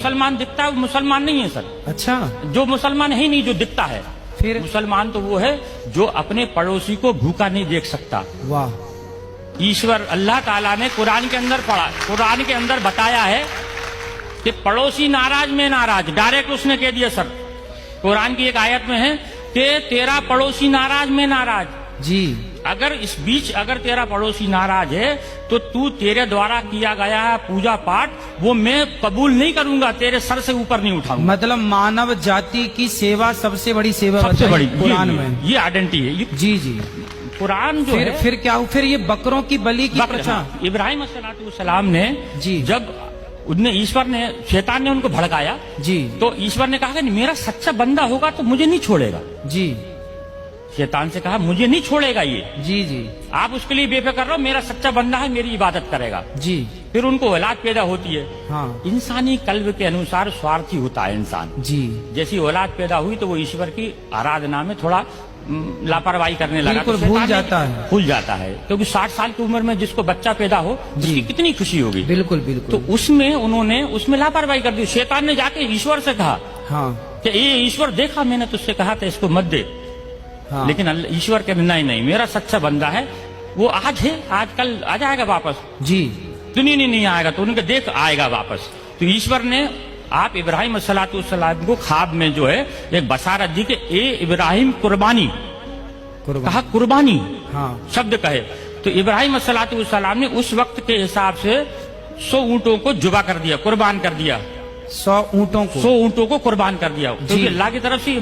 मुसलमान दिखता है वो मुसलमान नहीं है सर। अच्छा, जो मुसलमान है ही नहीं जो दिखता है। फिर मुसलमान तो वो है जो अपने पड़ोसी को भूखा नहीं देख सकता। वाह, ईश्वर अल्लाह ताला ने कुरान के अंदर पढ़ा, कुरान के अंदर बताया है कि पड़ोसी नाराज में नाराज, डायरेक्ट उसने कह दिया सर। कुरान की एक आयत में है कि तेरा पड़ोसी नाराज में नाराज जी। अगर इस बीच अगर तेरा पड़ोसी नाराज है तो तू तेरे द्वारा किया गया पूजा पाठ वो मैं कबूल नहीं करूंगा, तेरे सर से ऊपर नहीं उठाऊंगा। मतलब मानव जाति की सेवा सबसे बड़ी सेवा सबसे बड़ी कुरान में ये आइडेंटिटी है। जी जी। कुरान जो है फिर क्या, फिर ये बकरों की बलि की प्रथा। इब्राहिम अलैहिस्सलाम ने जी, जब उनने ईश्वर ने शैतान ने उनको भड़काया जी, तो ईश्वर ने कहा कि मेरा सच्चा बंदा होगा तो मुझे नहीं छोड़ेगा। जी, शैतान से कहा मुझे नहीं छोड़ेगा ये, जी जी, आप उसके लिए बेफिक्र रहो, मेरा सच्चा बंदा है, मेरी इबादत करेगा। जी। फिर उनको औलाद पैदा होती है। हाँ, इंसानी कल्ब के अनुसार स्वार्थी होता है इंसान। जी। जैसी औलाद पैदा हुई तो वो ईश्वर की आराधना में थोड़ा लापरवाही करने लगा, बिल्कुल तो भूल जाता है। भूल जाता है, क्योंकि 60 साल की उम्र में जिसको बच्चा पैदा हो उसकी कितनी खुशी होगी। बिल्कुल बिल्कुल। तो उसमें उन्होंने उसमें लापरवाही कर दी। शैतान ने जाके ईश्वर से कहा हाँ, कि ये ईश्वर देखा मैंने तुझसे कहा था इसको मत दे। हाँ, लेकिन ईश्वर के नहीं, मेरा सच्चा बंदा है, वो आज है, आज कल आ जाएगा वापस। जी। तो नहीं आएगा, तो उनके देख आएगा वापस। तो ईश्वर ने आप इब्राहिम अलैहिस्सलाम को ख्वाब में जो है एक बसारत दी कि ए इब्राहिम कुर्बानी कहा, कुर्बानी हाँ, शब्द कहे। तो इब्राहिम अलैहिस्सलाम ने उस वक्त के हिसाब से 100 ऊँटों को जुबा कर दिया, कुर्बान कर दिया। 100 ऊँटों को 100 ऊँटों को कुर्बान कर दिया, क्योंकि अल्लाह की तरफ से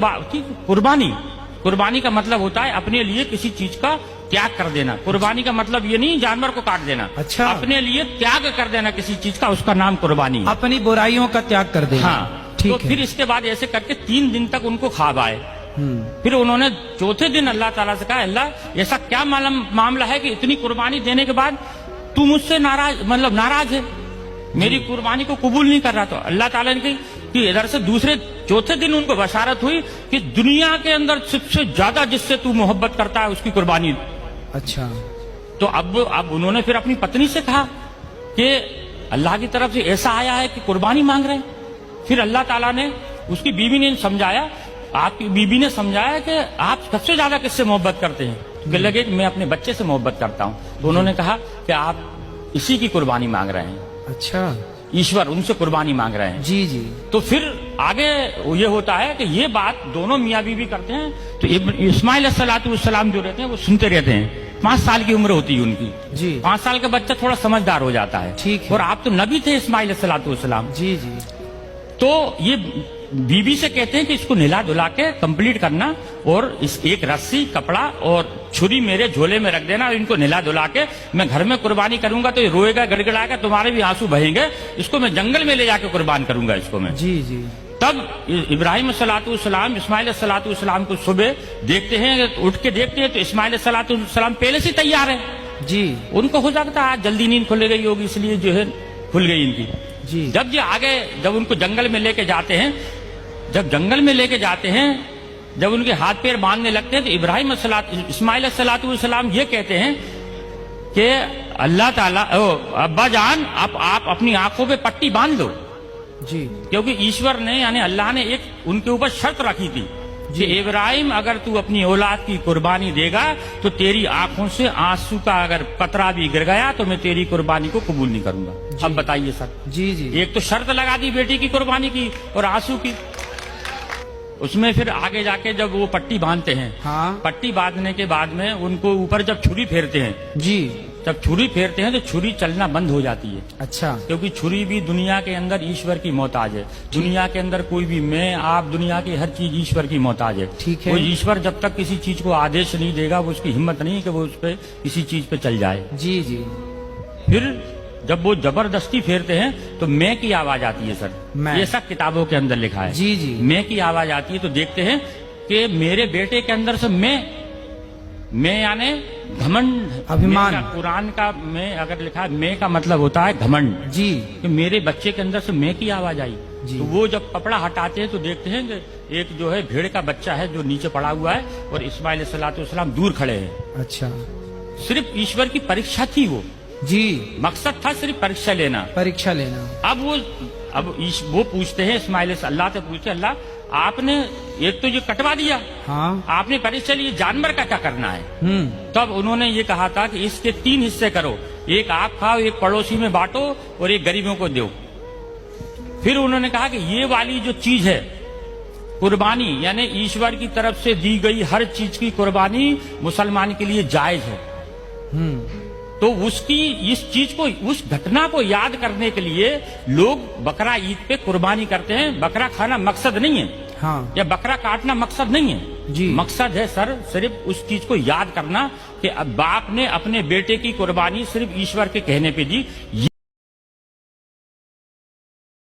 कुर्बानी का मतलब होता है अपने लिए किसी चीज का त्याग कर देना। कुर्बानी का मतलब ये नहीं जानवर को काट देना। अच्छा, अपने लिए त्याग कर देना किसी चीज का, उसका नाम कुर्बानी है। अपनी बुराइयों का त्याग कर देना। हाँ, ठीक तो है। फिर इसके बाद ऐसे करके 3 दिन तक उनको ख्वाब आए। फिर उन्होंने चौथे दिन अल्लाह ताला से कहा, अल्लाह ऐसा क्या मामला है कि इतनी कुर्बानी देने के बाद तू मुझसे नाराज है, मेरी कुर्बानी को कबूल नहीं कर रहा। तो अल्लाह ताला ने कही कि इधर से चौथे दिन उनको बशारत हुई कि दुनिया के अंदर सबसे ज्यादा जिससे तू मोहब्बत करता है उसकी कुर्बानी। अच्छा, तो अब उन्होंने फिर अपनी पत्नी से कहा कि अल्लाह की तरफ से ऐसा आया है कि कुर्बानी मांग रहे हैं। फिर अल्लाह ताला ने उसकी बीवी ने समझाया, आपकी बीवी ने समझाया कि आप सबसे ज्यादा किससे मोहब्बत करते हैं। तो कहने लगे कि मैं अपने बच्चे से मोहब्बत करता हूँ। तो उन्होंने कहा कि आप इसी की कुर्बानी मांग रहे हैं। अच्छा, ईश्वर उनसे कुर्बानी मांग रहे हैं। जी जी। तो फिर आगे ये होता है कि ये बात दोनों मियाँ बीवी करते हैं। तो इस्माइल अलैहिस्सलाम जो रहते हैं वो सुनते रहते हैं। 5 साल की उम्र होती है उनकी जी। 5 साल का बच्चा थोड़ा समझदार हो जाता है। ठीक है। और आप तो नबी थे इस्माइल अलैहिस्सलाम। जी जी। तो ये बीबी से कहते हैं कि इसको नहला धुला के कंप्लीट करना और इस एक रस्सी कपड़ा और छुरी मेरे झोले में रख देना और इनको नहला धुला के मैं घर में कुर्बानी करूंगा तो ये रोएगा, गड़गड़ाएगा, तुम्हारे भी आंसू बहेंगे, इसको मैं जंगल में ले जाके कुर्बान करूंगा इसको मैं। जी जी। तब इब्राहिम अलैहिस्सलाम इस्माइल अलैहिस्सलाम को सुबह देखते हैं, उठ के देखते हैं तो इस्माइल अलैहिस्सलाम पहले से तैयार है। जी। उनको हो सकता है आज जल्दी नींद खुल गई होगी इसलिए जो है खुल गई इनकी। जी। जब उनको जंगल में लेके जाते हैं, जब उनके हाथ पैर बांधने लगते हैं तो इस्माइल अलैहिस्सलाम ये कहते हैं कि अल्लाह ताला अब्बा जान आप अपनी आंखों पे पट्टी बांध लो। जी। क्योंकि ईश्वर ने यानी अल्लाह ने एक उनके ऊपर शर्त रखी थी कि इब्राहिम अगर तू अपनी औलाद की कुर्बानी देगा तो तेरी आंखों से आंसू का अगर कतरा भी गिर गया तो मैं तेरी कुर्बानी को कबूल नहीं करूंगा। अब बताइए सर। जी जी। एक तो शर्त लगा दी बेटी की कुर्बानी की और आंसू की। उसमें फिर आगे जाके जब वो पट्टी बांधते हैं, हाँ, पट्टी बांधने के बाद में उनको ऊपर जब छुरी फेरते हैं, जी, जब छुरी फेरते हैं तो छुरी चलना बंद हो जाती है। अच्छा। क्योंकि छुरी भी दुनिया के अंदर ईश्वर की मोहताज है। दुनिया के अंदर कोई भी मैं आप दुनिया की हर चीज ईश्वर की मोहताज है। ठीक है। वो ईश्वर जब तक किसी चीज को आदेश नहीं देगा वो उसकी हिम्मत नहीं कि वो उस पर किसी चीज पे चल जाए। जी जी। फिर जब वो जबरदस्ती फेरते हैं तो मैं की आवाज आती है सर। ये सब किताबों के अंदर लिखा है। जी जी। मैं की आवाज आती है तो देखते हैं कि मेरे बेटे के अंदर से मैं यानी घमंड, अभिमान। कुरान का मैं अगर लिखा है मैं का मतलब होता है घमंड। जी। कि मेरे बच्चे के अंदर से मैं की आवाज आई। जी। तो वो जब कपड़ा हटाते हैं तो देखते हैं कि एक जो है भेड़ का बच्चा है जो नीचे पड़ा हुआ है और इस्माइल अलैहिस्सलाम दूर खड़े हैं। अच्छा। सिर्फ ईश्वर की परीक्षा थी वो। जी। मकसद था सिर्फ परीक्षा लेना। परीक्षा लेना। अब वो अब वो पूछते हैं इस्माइल से, अल्लाह से पूछते, अल्लाह आपने एक तो ये कटवा दिया, हाँ, आपने कहा चलिए जानवर का क्या करना है। तब उन्होंने ये कहा था कि इसके 3 हिस्से करो, एक आप खाओ, एक पड़ोसी में बांटो और एक गरीबों को दो। फिर उन्होंने कहा कि ये वाली जो चीज है कुर्बानी, यानी ईश्वर की तरफ से दी गई हर चीज की कुर्बानी मुसलमान के लिए जायज है। तो उसकी इस चीज को, उस घटना को याद करने के लिए लोग बकरा ईद पे कुर्बानी करते हैं। बकरा खाना मकसद नहीं है, हाँ, या बकरा काटना मकसद नहीं है जी। मकसद है सर सिर्फ उस चीज को याद करना कि अब बाप ने अपने बेटे की कुर्बानी सिर्फ ईश्वर के कहने पे दी।